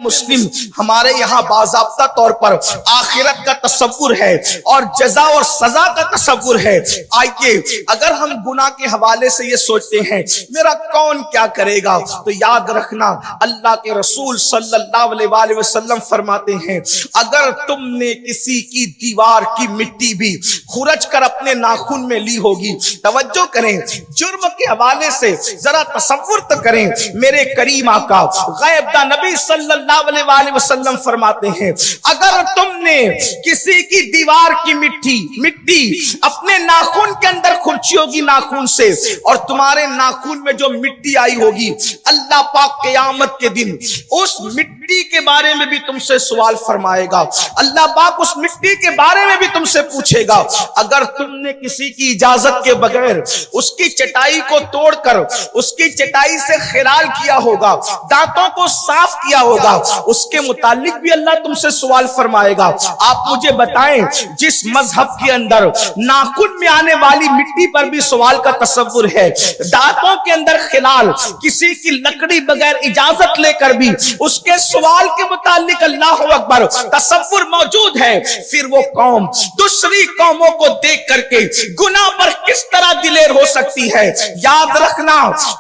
مسلم ہمارے یہاں باضابطہ طور پر آخرت کا تصور ہے اور جزا اور سزا کا تصور ہے. آئیے اگر ہم گناہ کے حوالے سے یہ سوچتے ہیں میرا کون کیا کرے گا، تو یاد رکھنا اللہ کے رسول صلی اللہ علیہ وآلہ وسلم فرماتے ہیں اگر تم نے کسی کی دیوار کی مٹی بھی خرچ کر اپنے ناخن میں لی ہوگی، توجہ کریں جرم کے حوالے سے ذرا تصور تو کریں. میرے کریم آقا غیب دا نبی صلی اللہ علیہ وآلہ وسلم فرماتے ہیں اگر تم نے کسی کی دیوار کی مٹی اپنے ناخن کے اندر کھرچی ہوگی ناخن سے، اور تمہارے ناخن میں جو مٹی آئی ہوگی، اللہ پاک قیامت کے دن اس مٹی کے بارے میں بھی تم سے سوال فرمائے گا. اللہ پاک اس مٹی کے بارے میں بھی تم سے پوچھے گا. اگر تم نے کسی کی اجازت کے بغیر اس کی چٹائی کو توڑ کر اس کی چٹائی سے خلال کیا ہوگا، دانتوں کو صاف کیا ہوگا، اس کے متعلق بھی اللہ تم سے سوال فرمائے گا. آپ مجھے بتائیں جس مذہب کے اندر ناخن میں آنے والی مٹی پر بھی سوال کا تصور ہے، دانتوں کے اندر خلال، کسی کی لکڑی بغیر اجازت لے کر بھی اس کے سوال کے متعلق اللہ اکبر تصور موجود ہے، پھر وہ قوم دوسری قوموں کو دیکھ کر کے گناہ پر کس طرح دلیر ہو سکتی ہے. یاد رکھنا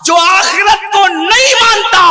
جو آخرت کو نہیں مانتا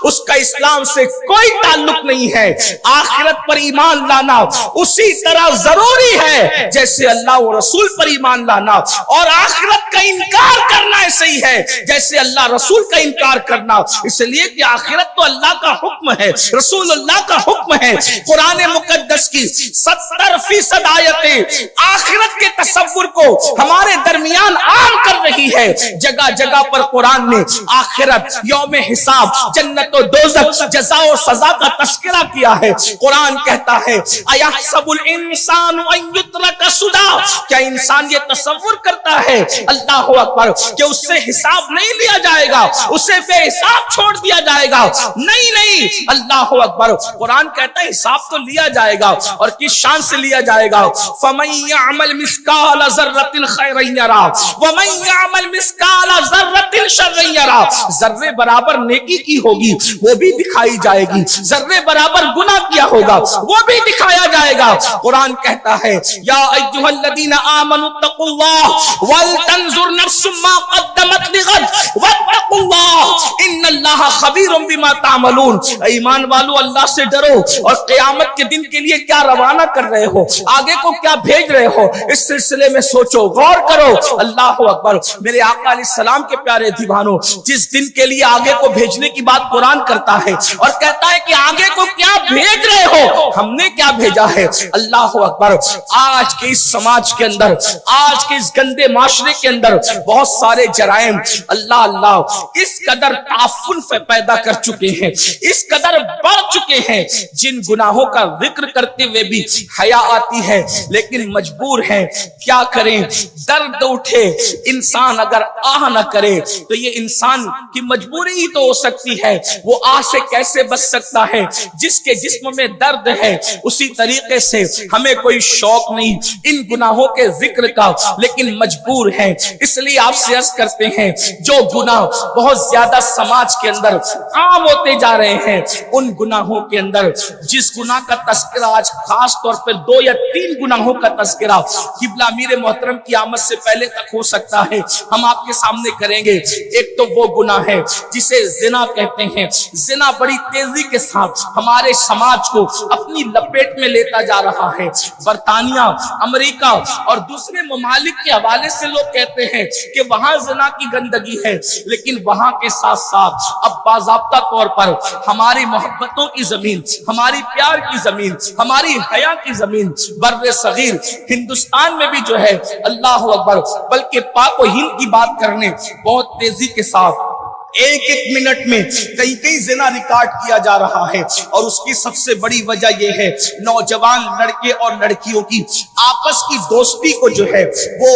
اس کا اسلام سے کوئی تعلق نہیں ہے. آخرت پر ایمان لانا اسی طرح ضروری ہے جیسے اللہ و رسول پر ایمان لانا، اور آخرت کا انکار کرنا ایسے ہی ہے جیسے اللہ رسول کا انکار کرنا. اس لیے کہ آخرت تو اللہ کا حکم ہے، رسول اللہ کا حکم ہے. قرآن مقدس کی 70% آیتیں آخرت کے تصور کو ہمارے درمیان عام کر رہی ہے. جگہ جگہ پر قرآن نے آخرت، یوم حساب، جنت و دوزخ، جزا و سزا کا تذکرہ کیا ہے. قرآن کہتا ہے اَيَحْسَبُ الْإِنسَانُ أَن يُتْرَكَ سُدًى، کیا انسان یہ تصور کرتا ہے اللہ اکبر کہ اس سے حساب نہیں لیا جائے گا، اسے بے حساب چھوڑ دیا جائے گا؟ نہیں، اللہ اکبر. قرآن کہتا ہے حساب تو لیا جائے گا، اور کس شان سے لیا جائے گا؟ فَمَن يَعْمَلْ مِثْقَالَ ذَرَّةٍ خَيْرًا يَرَهُ وَمَن يَعْمَلْ مِثْقَالَ ذَرَّةٍ شَرًّا يَرَهُ. ذرے برابر نیکی کی ہوگی وہ بھی دکھائی جائے گی، ذرے برابر گناہ کیا ہوگا وہ بھی دکھایا جائے گا. قرآن کہتا ہے یا ایھا الذین آمنوا اتقوا اللہ ولتنظر نفس ما قدمت لغد واتقوا اللہ ان اللہ خبیر بما تعملون. ایمان والو اللہ سے ڈرو اور قیامت کے دن کے لیے کیا روانہ کر رہے ہو، آگے کو کیا بھیج رہے ہو، اس سلسلے میں سوچو، غور کرو. اللہ اکبر. میرے آقا علیہ السلام کے پیارے دیوانوں، جس دن کے لیے آگے کو بھیجنے کی بات قرآن کرتا ہے اور کہتا ہے کہ آگے کو کیا بھیج رہے ہو، ہم نے کیا بھیجا ہے. اللہ اکبر. آج کے اس سماج کے اندر، آج کے اس گندے معاشرے کے اندر بہت سارے جرائم اللہ اس قدر تعفن پیدا کر چکے ہیں، اس قدر بڑھ چکے ہیں، جن گناہوں کا ذکر کرتے ہوئے بھی حیا آتی ہے لیکن مجبور ہیں. کیا کریں؟ درد اٹھے انسان اگر آہ نہ کرے تو یہ انسان کی مجبوری ہی تو ہو سکتی ہے. وہ آہ سے کیسے بچ سکتا ہے؟ جس کے جسم میں درد ہے اسی طریقے سے ہمیں کوئی شوق نہیں ان گناہوں کے ذکر کا، لیکن مجبور ہیں. اس لیے آپ سے عرض کرتے ہیں جو گناہ بہت زیادہ سماج کے اندر عام ہوتے جا رہے ہیں، ان گناہوں کے اندر جس گناہ کا تذکرہ آج خاص طور پر 2 یا 3 گناہوں کا تذکرہ قبلہ امیر محترم کی آمد سے پہلے تک ہو سکتا ہے، ہم آپ کے سامنے کریں گے. ایک تو وہ گناہ ہے جسے زنا کہتے ہیں. زنا بڑی تیزی کے ساتھ ہمارے سماج کو اپنی لپیٹ میں لیتا جا رہا ہے. برطانیہ، امریکہ اور دوسرے ممالک کے حوالے سے لوگ کہتے ہیں کہ وہاں زنا کی گندگی ہے، لیکن وہاں کے ساتھ ساتھ اب باضابطہ طور پر ہماری محبتوں کی زمین، ہماری پیار کی زمین، ہماری حیا کی زمین بر صغیر ہندوستان میں بھی جو ہے اللہ اکبر، بلکہ پاک و ہند کی بات کرنے بہت تیزی کے ساتھ ایک منٹ میں کئی زنا ریکارڈ کیا جا رہا ہے. اور اس کی سب سے بڑی وجہ یہ ہے نوجوان لڑکے اور لڑکیوں کی آپس کی دوستی کو جو ہے وہ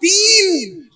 3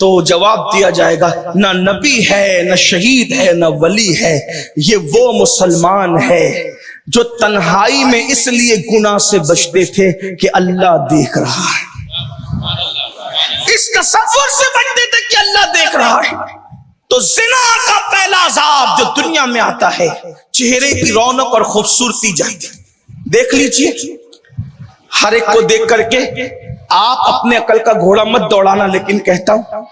تو جواب دیا جائے گا نہ نبی ہے، نہ شہید ہے، نہ ولی ہے، یہ وہ مسلمان ہے جو تنہائی میں اس لیے گناہ سے بچتے تھے کہ اللہ دیکھ رہا ہے، اس تصور سے بچتے تھے کہ اللہ دیکھ رہا ہے۔ تو زنا کا پہلا عذاب جو دنیا میں آتا ہے، چہرے کی رونق اور خوبصورتی جاتی۔ دیکھ لیجئے، ہر ایک کو دیکھ کر کے آپ اپنے عقل کا گھوڑا مت دوڑانا، لیکن کہتا ہوں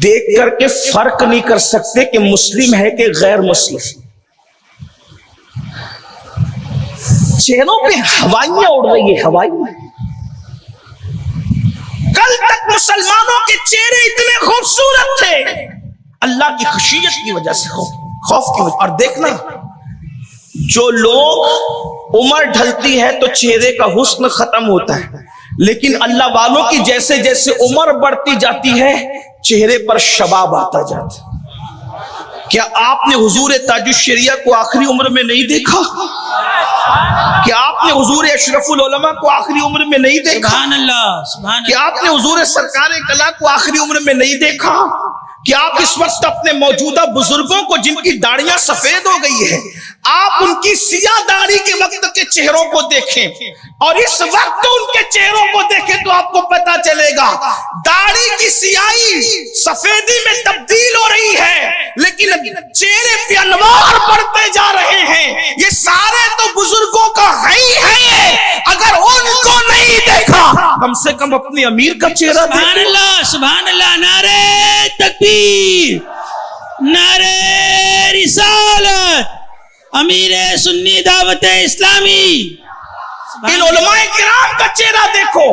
دیکھ کر کے فرق نہیں کر سکتے کہ مسلم ہے کہ غیر مسلم۔ چہروں پہ ہوائیاں اڑ رہی ہے، ہوائیاں۔ کل تک مسلمانوں کے چہرے اتنے خوبصورت تھے، اللہ کی خشیت کی وجہ سے، خوف کی وجہ۔ اور دیکھنا، جو لوگ عمر ڈھلتی ہے تو چہرے کا حسن ختم ہوتا ہے، لیکن اللہ والوں کی جیسے جیسے عمر بڑھتی جاتی ہے چہرے پر شباب آتا جاتا ہے۔ کیا آپ نے حضور تاج الشریعہ کو آخری عمر میں نہیں دیکھا؟ کیا آپ نے حضور اشرف العلماء کو آخری عمر میں نہیں دیکھا؟ سبحان اللہ، سبحان اللہ۔ کیا آپ نے حضور سرکار کلا کو آخری عمر میں نہیں دیکھا؟ کیا آپ اس وقت اپنے موجودہ بزرگوں کو جن کی داڑیاں سفید ہو گئی ہے، آپ ان کی سیاہ داڑھی کے وقت کے چہروں کو دیکھیں اور اس وقت ان کے چہروں کو دیکھیں تو آپ کو پتا چلے گا داڑھی کی سیاہی سفیدی میں تبدیل ہو رہی ہے، لیکن چہرے پہ انوار بڑھتے جا رہے ہیں۔ یہ سارے تو بزرگوں کا ہے ہی ہے، اگر ان کو نہیں دیکھا کم سے کم اپنے امیر کا چہرہ دیکھو۔ سبحان اللہ، سبحان اللہ، نعرہ تکبیر، نعرہ رسالت، امیر سنی دعوت اسلامی۔ ان علماء کرام کا چہرہ دیکھو،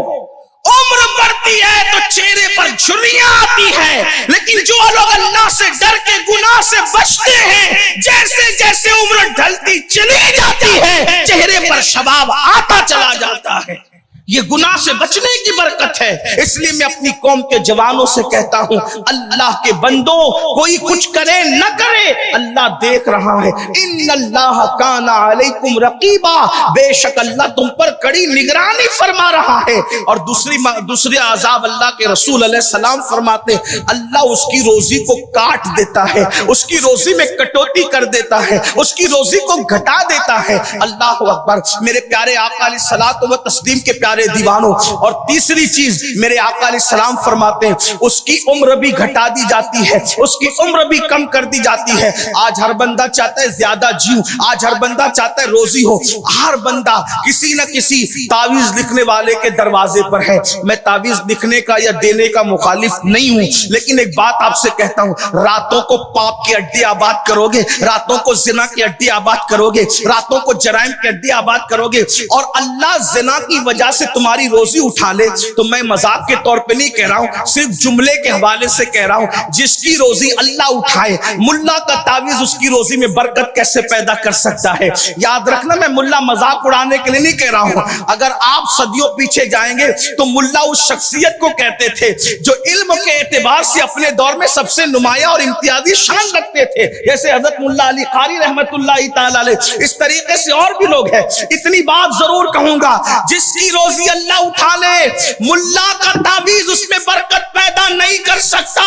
عمر بڑھتی ہے تو چہرے پر جھریاں آتی ہے، لیکن جو لوگ اللہ سے ڈر کے گناہ سے بچتے ہیں جیسے جیسے عمر ڈھلتی چلی جاتی ہے چہرے پر شباب آتا چلا جاتا ہے۔ یہ گناہ سے بچنے کی برکت ہے۔ اس لیے میں اپنی قوم کے جوانوں سے کہتا ہوں، اللہ کے بندوں کوئی کچھ کرے نہ کرے اللہ دیکھ رہا ہے۔ ان اللہ کان علیکم رقیبا، بے شک اللہ تم پر کڑی نگرانی فرما رہا ہے۔ اور دوسری عذاب اللہ کے رسول علیہ السلام فرماتے ہیں اللہ اس کی روزی کو کاٹ دیتا ہے، اس کی روزی میں کٹوتی کر دیتا ہے، اس کی روزی کو گھٹا دیتا ہے۔ اللہ اکبر، میرے پیارے آقا علیہ الصلوۃ و تسلیم کے پیارے دیوانوں۔ اور تیسری چیز میرے آقا علیہ السلام فرماتے ہیں اس کی عمر بھی گھٹا دی جاتی ہے، اس کی عمر بھی کم کر دی جاتی ہے۔ آج ہر بندہ چاہتا ہے زیادہ جیوں، آج ہر بندہ چاہتا ہے روزی ہو، ہر بندہ کسی نہ کسی تعویذ لکھنے والے کے دروازے پر ہے۔ میں تعویذ لکھنے کا یا دینے کا مخالف نہیں ہوں، لیکن ایک بات آپ سے کہتا ہوں، راتوں کو پاپ کی اڈے آباد کرو گے، راتوں کو زنا کی اڈے آباد کرو گے، راتوں کو جرائم کی اڈے آباد کرو گے، اور اللہ زنا کی وجہ سے تمہاری روزی اٹھا لے، تو میں مذاق کے طور پہ نہیں کہہ رہا ہوں، صرف جملے کے حوالے سے کہہ رہا ہوں، جس کی روزی اللہ اٹھائے، ملا کا تعویذ اس کی روزی میں برکت کیسے پیدا کر سکتا ہے؟ یاد رکھنا، میں ملا مذاق اڑانے کے لیے نہیں کہہ رہا ہوں۔ اگر آپ صدیوں پیچھے جائیں گے تو ملا اس شخصیت کو کہتے تھے جو علم کے اعتبار سے اپنے دور میں سب سے نمایاں اور امتیازی شان رکھتے تھے، جیسے حضرت ملا علی قاری رحمت اللہ تعالی علیہ۔ اس طریقے سے اور بھی لوگ ہیں۔ اتنی بات ضرور کہوں گا، جس کی روزی اللہ اٹھا لے، ملا کا تعویذ اس میں برکت پیدا نہیں کر سکتا۔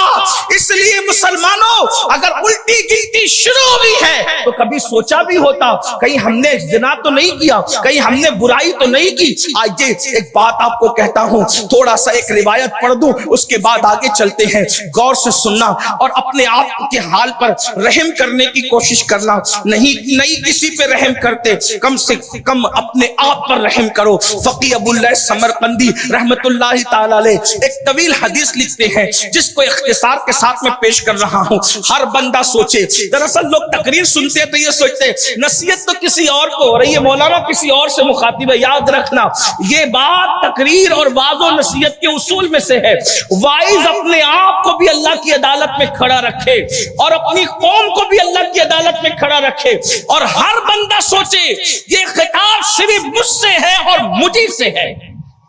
اس لیے مسلمانوں، اگر الٹی گنتی شروع ہوئی ہے تو کبھی سوچا بھی ہوتا کہیں ہم نے زنا تو نہیں کیا، کہیں ہم نے برائی تو نہیں کی۔ آئیے ایک بات آپ کو کہتا ہوں، تھوڑا سا ایک روایت پڑھ دوں، اس کے بعد آگے چلتے ہیں۔ غور سے سننا اور اپنے آپ کے حال پر رحم کرنے کی کوشش کرنا۔ نہیں کسی پہ رحم کرتے، کم سے کم اپنے آپ پر رحم کرو۔ فقی ابو اللہ سمرقندی رحمت اللہ تعالی علیہ ایک طویل حدیث لکھتے ہیں جس کو اختصار کے ساتھ میں پیش کر رہا ہوں۔ ہر بندہ سوچے، دراصل لوگ تقریر سنتے تو یہ سوچتے نصیحت تو کسی اور کو ہو رہی ہے، مولانا کسی اور سے مخاطب ہے۔ یاد رکھنا، یہ بات تقریر اور وعظ و نصیحت کے اصول میں سے ہے۔ وائز اپنے آپ کو بھی اللہ کی عدالت میں کھڑا رکھے اور اپنی قوم کو بھی اللہ کی عدالت میں کھڑا رکھے، اور ہر بندہ سوچے یہ خطاب صرف مجھ سے ہے اور مجھے سے ہے،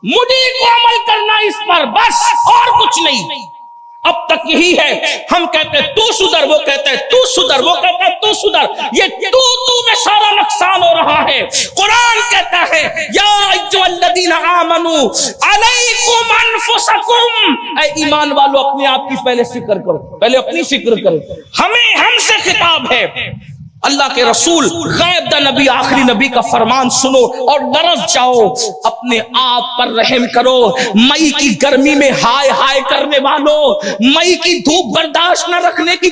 مجھے کو عمل کرنا اس پر، بس اور کچھ نہیں۔ اب تک یہی ہے، ہم کہتے ہیں تو سدھر، وہ کہتا ہے تو سدھر، وہ کہتا ہے تو سدھر، یہ تو میں سارا نقصان ہو رہا ہے۔ قرآن کہتا ہے یا ایھا الذین آمنوا علیکم انفسکم، اے ایمان والو اپنے آپ کی پہلے فکر کرو، پہلے اپنی فکر کرو۔ ہم سے خطاب ہے، اللہ کے رسول غیب دا نبی، آخری نبی کا فرمان سنو اور لرز جاؤ، اپنے آپ پر رحم کرو۔ مئی کی گرمی میں ہائے ہائے کرنے والوں، مئی کی دھوپ برداشت نہ رکھنے کی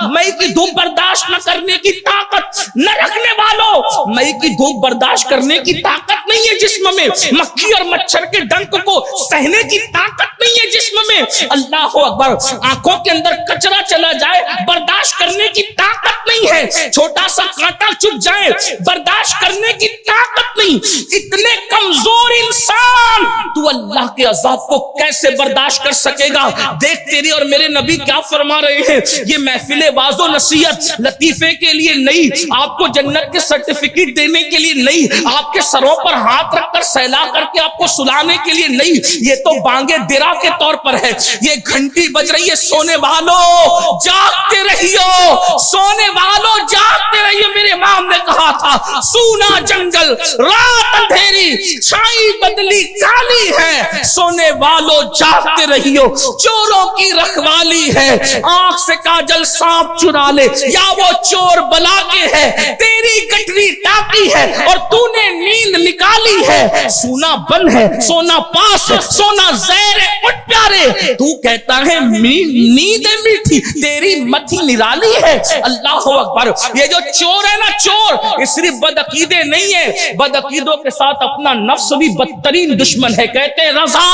مئی کی دھوپ برداشت نہ کرنے کی طاقت نہ رکھنے والوں، مئی کی دھوپ برداشت کرنے کی طاقت نہیں ہے جسم میں، مکھی اور مچھر کے ڈنک کو سہنے کی طاقت نہیں ہے جسم میں، اللہ اکبر، آنکھوں کے اندر کچرا چلا جائے برداشت کرنے کی طاقت نہیں ہے، چھوٹا سا کانٹا چپ جائے برداشت کرنے کی طاقت نہیں۔ اتنے کمزور انسان تو اللہ کے عذاب کو کیسے برداشت کر سکے گا؟ دیکھ تیرے اور میرے نبی کیا فرما رہے ہیں، یہ محفل واعظ و نصیحت لطیفے کے لیے نہیں، آپ کو جنت کے سرٹیفکیٹ دینے کے لیے نہیں، آپ کے سروں پر ہاتھ رکھ کر سہلا کر کے آپ کو سلانے کے لیے نہیں، یہ تو بانگے درا کے طور پر ہے۔ یہ گھنٹی بج رہی ہے، سونے والوں جاگتے رہیو، سونے والوں جاگتے رہیو۔ میرے امام نے کہا تھا سونا جنگل رات اندھیری چھائی بدلی کالی ہے، سونے والوں جاگتے رہیو، چوروں کی رکھوالی ہے، آنکھ سے کاجل سانپ چرا لے یا وہ چور بلا کے ہے، تیری گٹری ٹاکی ہے اور تو نے نیند نکالی ہے، سونا بن ہے، سونا پاس ہے، سونا زہر ہے، اٹھ پیارے، تو کہتا ہے نیند میٹھی، تیری متھی نرالی ہے۔ اللہ اکبر، یہ جو چور ہے نا، چور یہ صرف بدعقیدے نہیں ہے، بدعقیدوں کے ساتھ اپنا نفس بھی بدترین دشمن ہے۔ کہتے ہیں رضا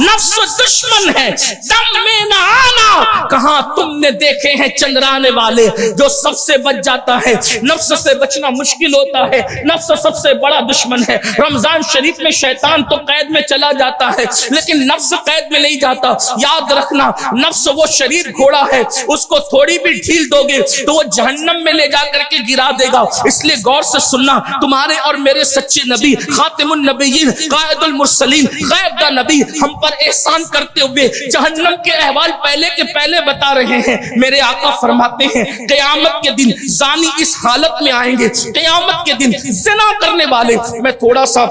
نفس دشمن ہے، دم میں نہ آنا۔ کہاں تم نے دیکھے ہیں چندرانے والے جو سب سے بچ جاتا ہے؟ نفس سے بچنا مشکل ہوتا ہے، نفس سب سے بڑا دشمن ہے۔ رمضان شریف میں شیطان تو قید میں چلا جاتا ہے لیکن نفس قید میں نہیں جاتا۔ یاد رکھنا، نفس وہ شریر گھوڑا ہے، اس کو تھوڑی بھی ڈھیل دو گے تو وہ جہنم میں لے جا کر کے گرا دے گا۔ اس لیے غور سے سننا، تمہارے اور میرے سچے نبی خاتم النبیین قائد المرسلین غیب دا نبی ہم پر احسان کرتے ہوئے جہنم کے احوال پہلے کے پہلے بتا رہے ہیں۔ میرے آقا فرماتے ہیں قیامت کے دن زانی اس حالت میں آئیں گے، قیامت کے دن زنا کرنے والے۔ میں تھوڑا سا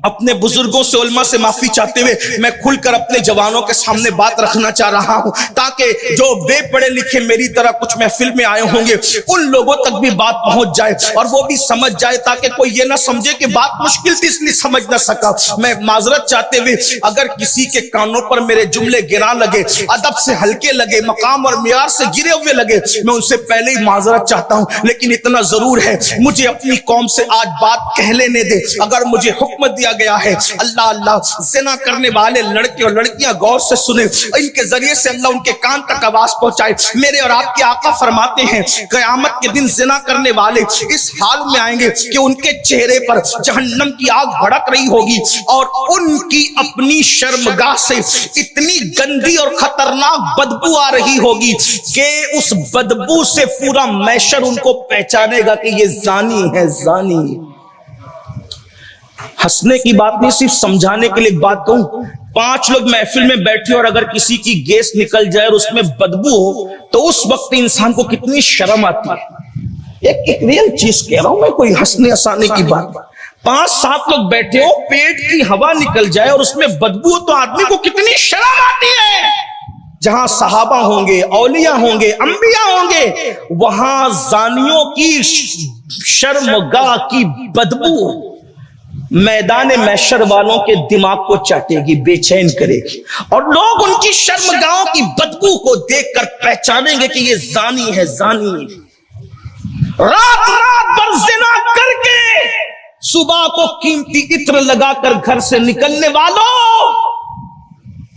اپنے بزرگوں سے، علماء سے معافی چاہتے ہوئے میں کھل کر اپنے جوانوں کے سامنے بات رکھنا چاہ رہا ہوں تاکہ جو بے پڑھے لکھے میری طرح کچھ محفل میں آئے ہوں گے ان لوگوں تک بھی بات پہنچ جائے اور وہ بھی سمجھ جائے، تاکہ کوئی یہ نہ سمجھے کہ بات مشکل تھی اس لیے سمجھ نہ سکا۔ میں معذرت چاہتے ہوئے اگر کسی کے کانوں پر میرے جملے گرا لگے، ادب سے ہلکے لگے، مقام اور معیار سے گرے ہوئے لگے، میں ان سے پہلے ہی معذرت چاہتا ہوں، لیکن اتنا ضرور ہے مجھے اپنی قوم سے آج بات کہہ لینے دے۔ اگر مجھے حکم دیا گیا ہے اللہ اللہ زنا کرنے والے لڑکے اور لڑکیاں غور سے سنیں، ان کے ذریعے سے اللہ ان کے کان تک آواز پہنچائے۔ میرے اور آپ کے آقا فرماتے ہیں قیامت کے دن زنا کرنے والے اس حال میں آئیں گے کہ ان کے چہرے پر جہنم کی آگ بھڑک رہی ہوگی اور ان کی اپنی شرمگاہ سے اتنی گندی اور خطرناک بدبو آ رہی ہوگی کہ اس بدبو سے پورا محشر ان کو پہچانے گا کہ یہ زانی ہے، زانی۔ ہنسنے کی بات نہیں، صرف سمجھانے کے لیے ایک بات کہوں، 5 لوگ محفل میں بیٹھے اور اگر کسی کی گیس نکل جائے اور اس میں بدبو ہو تو اس وقت انسان کو کتنی شرم آتی ہے۔ ایک ریئل چیز کہہ رہا ہوں میں، کوئی ہنسنے ہنسانے کی بات۔ 5-7 لوگ بیٹھے ہو، پیٹ کی ہوا نکل جائے اور اس میں بدبو ہو تو آدمی کو کتنی شرم آتی ہے۔ جہاں صحابہ ہوں گے، اولیاء ہوں گے، انبیاء ہوں گے، وہاں زانیوں کی شرمگاہ کی بدبو میدان محشر والوں کے دماغ کو چاٹے گی، بے چین کرے گی، اور لوگ ان کی شرمگاہوں کی بدبو کو دیکھ کر پہچانیں گے کہ یہ زانی ہے، زانی۔ رات بھر زنا کر کے صبح کو قیمتی عطر لگا کر گھر سے نکلنے والوں،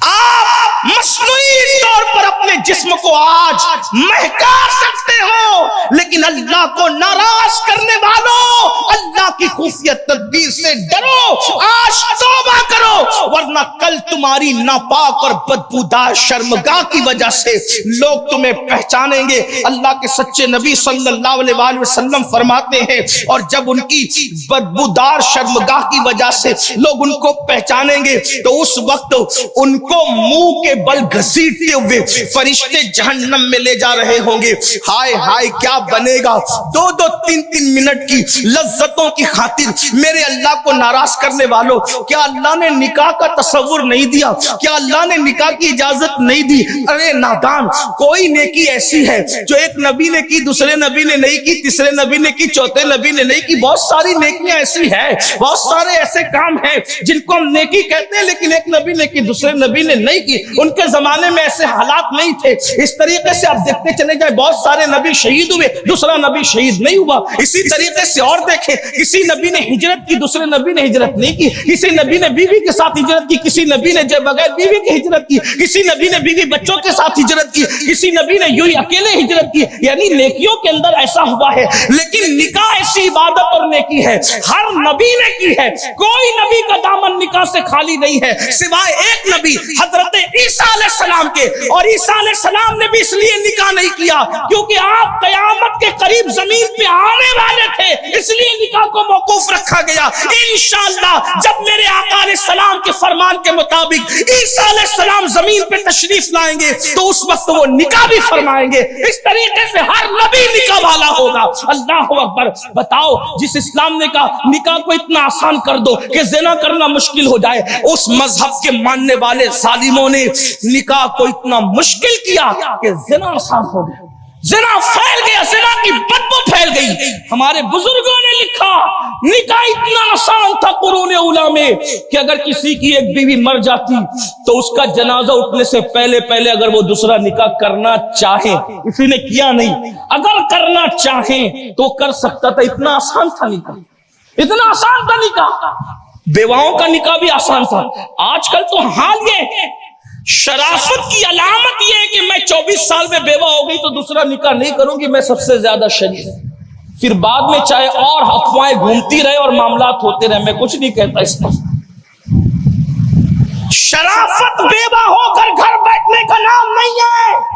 آپ مصنوعی طور پر اپنے جسم کو آج مہکا سکتے ہو، لیکن اللہ کو ناراض کرنے والوں اللہ کی خفیہ تدبیر سے ڈرو، آج توبہ کرو، ورنہ کل تم تمہاری ناپاک اور بدبودار شرمگاہ کی وجہ سے لوگ تمہیں پہچانیں گے۔ اللہ کے سچے نبی صلی اللہ علیہ وسلم فرماتے ہیں اور جب ان کی بدبودار شرمگاہ کی وجہ سے لوگ ان کو پہچانیں گے تو اس وقت ان کو منہ کے بل گھسیٹتے ہوئے فرشتے جہنم میں لے جا رہے ہوں گے۔ ہائے ہائے کیا بنے گا؟ 2-3 منٹ کی لذتوں کی خاطر میرے اللہ کو ناراض کرنے والوں، کیا اللہ نے نکاح کا تصور نہیں دیا؟ کیا اللہ نے نکاح کی اجازت نہیں دی؟ ارے نادان، کوئی نیکی ایسی ہے جو ایک نبی نے کی، دوسرے نبی نے نہیں کی، تیسرے نبی نے کی، چوتھے نبی نے نہیں کی۔ بہت ساری نیکیاں ایسی ہیں، بہت سارے ایسے کام ہیں جن کو ہم نیکی کہتے ہیں لیکن ایک نبی نے کی، دوسرے نبی نے نہیں کی۔ ان کے زمانے میں ایسے حالات نہیں تھے۔ اس طریقے سے آپ دیکھتے چلے جائیں، بہت سارے نبی شہید ہوئے، دوسرا نبی شہید نہیں ہوا۔ اسی طریقے سے اور دیکھیں، کسی نبی نے ہجرت کی، دوسرے نبی نے ہجرت نہیں کی۔ کسی نبی نے بیوی کے ساتھ ہجرت کی، کسی نبی نے بغیر بیوی کے ہجرت کی، کسی نبی نے بیوی بچوں کے ساتھ ہجرت کی، کسی نبی نے یوں ہی اکیلے ہجرت کی۔ یعنی نیکیوں کے اندر ایسا ہوا ہے، لیکن نکاح ایسی عبادت اور نیکی ہے ہر نبی نے کی ہے۔ کوئی نبی کا دامن نکاح سے خالی نہیں ہے سوائے ایک نبی حضرت عیسیٰ علیہ السلام کے، اور عیسیٰ علیہ السلام نے بھی اس لیے نکاح نہیں کیا کیونکہ آپ قیامت کے قریب زمین پہ آنے والے تھے، اس لیے نکاح کو موقوف رکھا گیا۔ انشاءاللہ جب میرے آقا علیہ السلام کے فرمان کے مطابق عیسیٰ علیہ السلام زمین پہ تشریف لائیں گے تو اس وقت وہ نکاح بھی فرمائیں گے۔ اس طریقے سے ہر نبی نکاح والا ہوگا۔ اللہ اکبر۔ بتاؤ، جس اسلام نے کہا نکاح کو اتنا آسان کر دو کہ زنا کرنا مشکل ہو جائے، اس مذہب کے ماننے والے ظالموں نے نکاح کو اتنا مشکل کیا کہ زنا آسان ہو گیا، زنا پھیل گیا، زنا کی بدبو پھیل گئی۔ ہمارے بزرگوں نے لکھا نکاح اتنا آسان تھا قرون اولیٰ میں کہ اگر کسی کی ایک بیوی مر جاتی تو اس کا جنازہ اٹھنے سے پہلے اگر وہ دوسرا نکاح کرنا چاہے، کسی نے کیا نہیں، اگر کرنا چاہیں تو کر سکتا تھا۔ اتنا آسان تھا نکاح، اتنا آسان تھا نکاح۔ بیواؤں کا نکاح بھی آسان تھا۔ آج کل تو حال یہ، شرافت کی علامت یہ ہے کہ میں 24 سال میں بیوہ ہو گئی تو دوسرا نکاح نہیں کروں گی، میں سب سے زیادہ شریف۔ پھر بعد میں چاہے اور افواہیں گھومتی رہے اور معاملات ہوتے رہے، میں کچھ نہیں کہتا اس میں۔ شرافت بیوہ ہو کر گھر بیٹھنے کا نام نہیں ہے۔